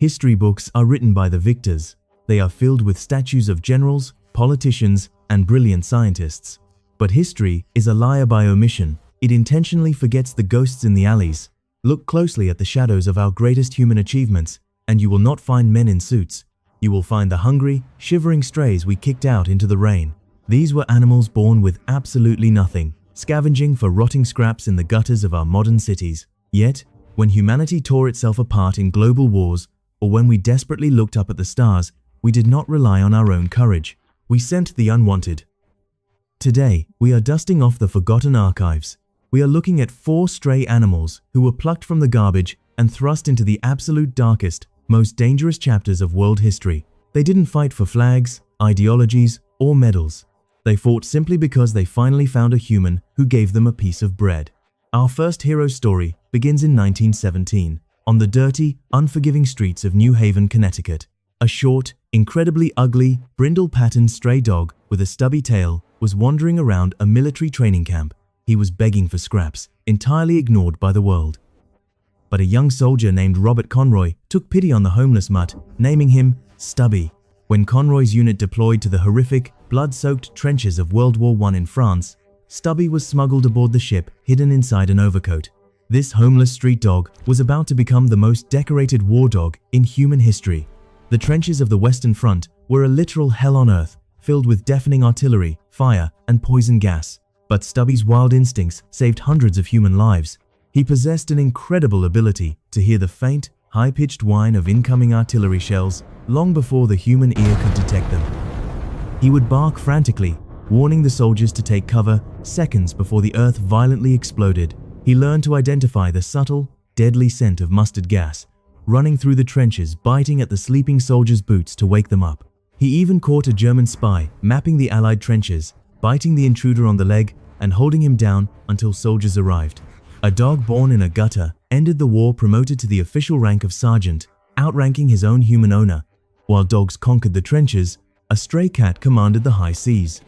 History books are written by the victors. They are filled with statues of generals, politicians, and brilliant scientists. But history is a liar by omission. It intentionally forgets the ghosts in the alleys. Look closely at the shadows of our greatest human achievements, and you will not find men in suits. You will find the hungry, shivering strays we kicked out into the rain. These were animals born with absolutely nothing, scavenging for rotting scraps in the gutters of our modern cities. Yet, when humanity tore itself apart in global wars, or when we desperately looked up at the stars, we did not rely on our own courage. We sent the unwanted. Today, we are dusting off the forgotten archives. We are looking at 4 stray animals who were plucked from the garbage and thrust into the absolute darkest, most dangerous chapters of world history. They didn't fight for flags, ideologies, or medals. They fought simply because they finally found a human who gave them a piece of bread. Our first hero story begins in 1917, on the dirty, unforgiving streets of New Haven, Connecticut. A short, incredibly ugly, brindle-patterned stray dog with a stubby tail was wandering around a military training camp. He was begging for scraps, entirely ignored by the world. But a young soldier named Robert Conroy took pity on the homeless mutt, naming him Stubby. When Conroy's unit deployed to the horrific, blood-soaked trenches of World War I in France, Stubby was smuggled aboard the ship, hidden inside an overcoat. This homeless street dog was about to become the most decorated war dog in human history. The trenches of the Western Front were a literal hell on earth, filled with deafening artillery, fire, and poison gas. But Stubby's wild instincts saved hundreds of human lives. He possessed an incredible ability to hear the faint, high-pitched whine of incoming artillery shells long before the human ear could detect them. He would bark frantically, warning the soldiers to take cover seconds before the earth violently exploded. He learned to identify the subtle, deadly scent of mustard gas, running through the trenches, biting at the sleeping soldiers' boots to wake them up. He even caught a German spy mapping the Allied trenches, biting the intruder on the leg and holding him down until soldiers arrived. A dog born in a gutter ended the war, promoted to the official rank of sergeant, outranking his own human owner. While dogs conquered the trenches, a stray cat commanded the high seas.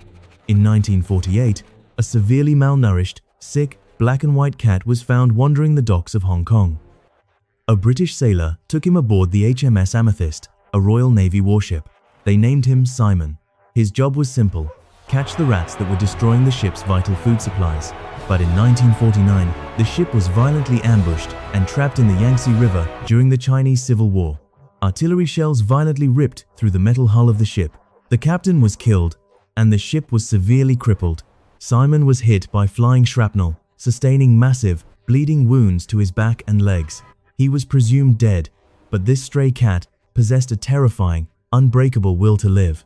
In 1948, a severely malnourished, sick, black and white cat was found wandering the docks of Hong Kong. A British sailor took him aboard the HMS Amethyst, a Royal Navy warship. They named him Simon. His job was simple: catch the rats that were destroying the ship's vital food supplies. But in 1949, the ship was violently ambushed and trapped in the Yangtze River during the Chinese Civil War. Artillery shells violently ripped through the metal hull of the ship. The captain was killed, and the ship was severely crippled. Simon was hit by flying shrapnel, sustaining massive, bleeding wounds to his back and legs. He was presumed dead, but this stray cat possessed a terrifying, unbreakable will to live.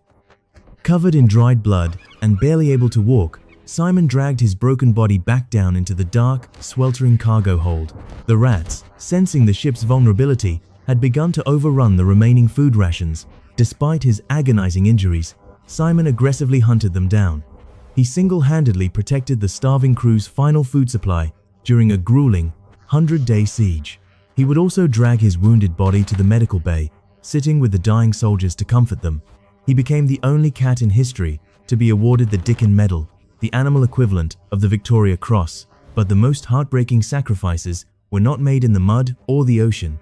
Covered in dried blood and barely able to walk, Simon dragged his broken body back down into the dark, sweltering cargo hold. The rats, sensing the ship's vulnerability, had begun to overrun the remaining food rations. Despite his agonizing injuries, Simon aggressively hunted them down. He single-handedly protected the starving crew's final food supply during a grueling, 100-day siege. He would also drag his wounded body to the medical bay, sitting with the dying soldiers to comfort them. He became the only cat in history to be awarded the Dickin Medal, the animal equivalent of the Victoria Cross. But the most heartbreaking sacrifices were not made in the mud or the ocean.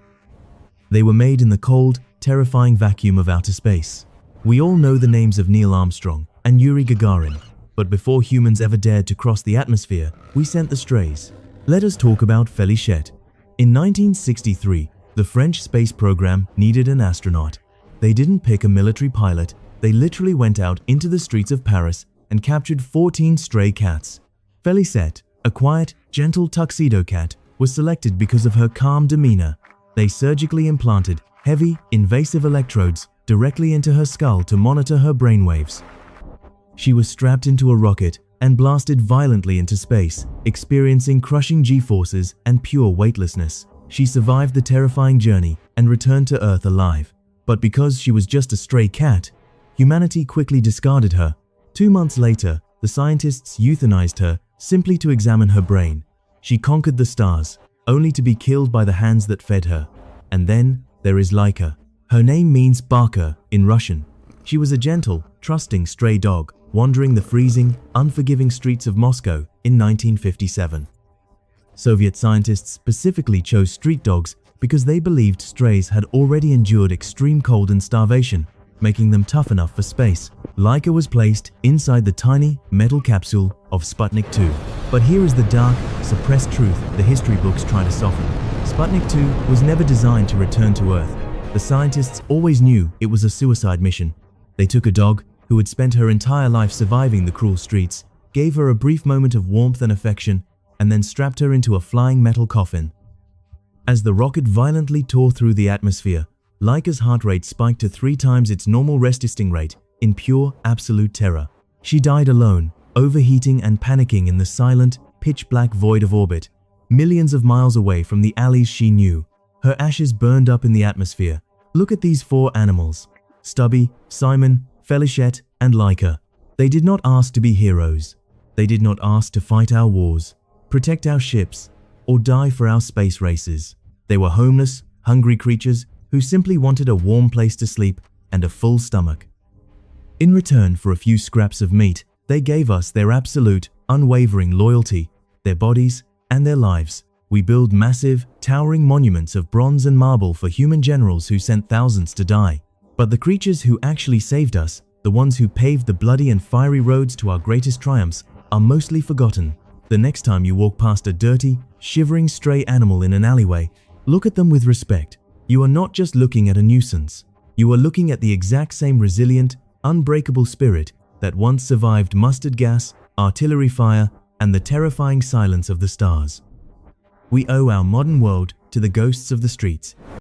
They were made in the cold, terrifying vacuum of outer space. We all know the names of Neil Armstrong and Yuri Gagarin, but before humans ever dared to cross the atmosphere, we sent the strays. Let us talk about Félichet. In 1963, the French space program needed an astronaut. They didn't pick a military pilot, they literally went out into the streets of Paris and captured 14 stray cats. Félichet, a quiet, gentle tuxedo cat, was selected because of her calm demeanor. They surgically implanted heavy, invasive electrodes directly into her skull to monitor her brainwaves. She was strapped into a rocket and blasted violently into space, experiencing crushing G-forces and pure weightlessness. She survived the terrifying journey and returned to Earth alive. But because she was just a stray cat, humanity quickly discarded her. 2 months later, the scientists euthanized her simply to examine her brain. She conquered the stars, only to be killed by the hands that fed her. And then there is Laika. Her name means barker in Russian. She was a gentle, trusting stray dog, wandering the freezing, unforgiving streets of Moscow in 1957. Soviet scientists specifically chose street dogs because they believed strays had already endured extreme cold and starvation, making them tough enough for space. Laika was placed inside the tiny metal capsule of Sputnik 2. But here is the dark, suppressed truth the history books try to soften. Sputnik 2 was never designed to return to Earth. The scientists always knew it was a suicide mission. They took a dog who had spent her entire life surviving the cruel streets, gave her a brief moment of warmth and affection, and then strapped her into a flying metal coffin. As the rocket violently tore through the atmosphere, Laika's heart rate spiked to 3 times its normal resting rate in pure, absolute terror. She died alone, overheating and panicking in the silent, pitch-black void of orbit, millions of miles away from the alleys she knew. Her ashes burned up in the atmosphere. Look at these 4 animals: Stubby, Simon, Felichette, and Laika. They did not ask to be heroes. They did not ask to fight our wars, protect our ships, or die for our space races. They were homeless, hungry creatures who simply wanted a warm place to sleep and a full stomach. In return for a few scraps of meat, they gave us their absolute, unwavering loyalty, their bodies, and their lives. We build massive, towering monuments of bronze and marble for human generals who sent thousands to die. But the creatures who actually saved us, the ones who paved the bloody and fiery roads to our greatest triumphs, are mostly forgotten. The next time you walk past a dirty, shivering stray animal in an alleyway, look at them with respect. You are not just looking at a nuisance. You are looking at the exact same resilient, unbreakable spirit that once survived mustard gas, artillery fire, and the terrifying silence of the stars. We owe our modern world to the ghosts of the streets.